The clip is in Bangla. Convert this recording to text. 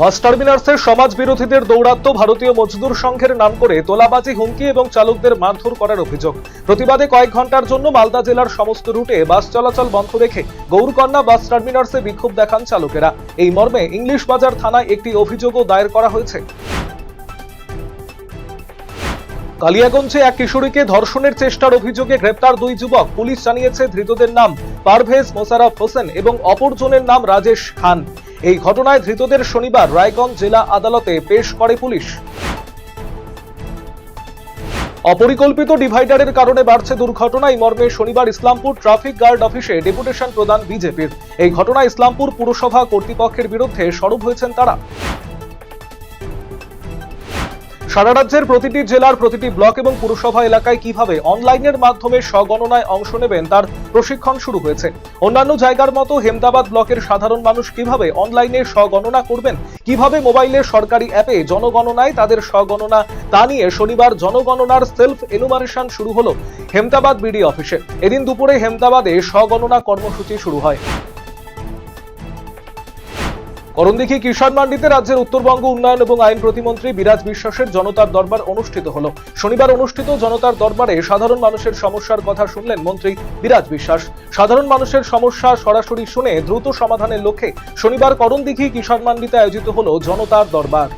বাস টার্মিনাসে সমাজ বিরোধীদের দৌরাত্ম্য ভারতীয় মজদুর সংঘের নাম করে তোলাবাজি, হুমকি এবং চালকদের মারধর করার অভিযোগ। প্রতিবাদে কয়েক ঘন্টার জন্য মালদা জেলার সমস্ত রুটে বাস চলাচল বন্ধ রেখে গৌরকন্যা বাস টার্মিনাসে বিক্ষোভ দেখান চালকেরা। এই মর্মে ইংলিশ বাজার থানায় একটি অভিযোগও দায়ের করা হয়েছে। কালিয়াগঞ্জে এক কিশোরীকে ধর্ষণের চেষ্টার অভিযোগে গ্রেপ্তার দুই যুবক। পুলিশ জানিয়েছে ধৃতদের নাম পারভেজ মোশাররফ হোসেন এবং অপরজনের নাম রাজেশ খান। এই ঘটনায় ধৃতদের শনিবার রায়গঞ্জ জেলা আদালতে পেশ করে পুলিশ। অপরিকল্পিত ডিভাইডারের কারণে বাড়ছে দুর্ঘটনা। এই মর্মে শনিবার ইসলামপুর ট্রাফিক গার্ড অফিসে ডেপুটেশন প্রদান বিজেপির। এই ঘটনায় ইসলামপুর পুরসভা কর্তৃপক্ষের বিরুদ্ধে সরব হয়েছেন তারা। সারা রাজ্যের প্রতিটি জেলার প্রতিটি ব্লক এবং পুরসভা এলাকায় কিভাবে অনলাইনের মাধ্যমে স্বগণনায় অংশ নেবেন তার প্রশিক্ষণ শুরু হয়েছে। অন্যান্য জায়গার মতো হেমদাবাদ ব্লকের সাধারণ মানুষ কিভাবে অনলাইনে স্বগণনা করবেন, কিভাবে মোবাইলের সরকারি অ্যাপে জনগণনায় তাদের স্বগণনা, তা নিয়ে শনিবার জনগণনার সেলফ এনুমারেশন শুরু হলো হেমদাবাদ বিডি অফিসে। এদিন দুপুরে হেমদাবাদে স্বগণনা কর্মসূচি শুরু হয়। করণদিঘি কিষাণ মান্ডিতে রাজ্যের উত্তরবঙ্গ উন্নয়ন এবং আইন প্রতিমন্ত্রী বিরাজ বিশ্বাসের জনতার দরবার অনুষ্ঠিত হলো। শনিবার অনুষ্ঠিত জনতার দরবারে সাধারণ মানুষের সমস্যার কথা শুনলেন মন্ত্রী বিরাজ বিশ্বাস। সাধারণ মানুষের সমস্যা সরাসরি শুনে দ্রুত সমাধানের লক্ষ্যে শনিবার করণদিঘি কিষাণ মান্ডিতে আয়োজিত হলো জনতার দরবার।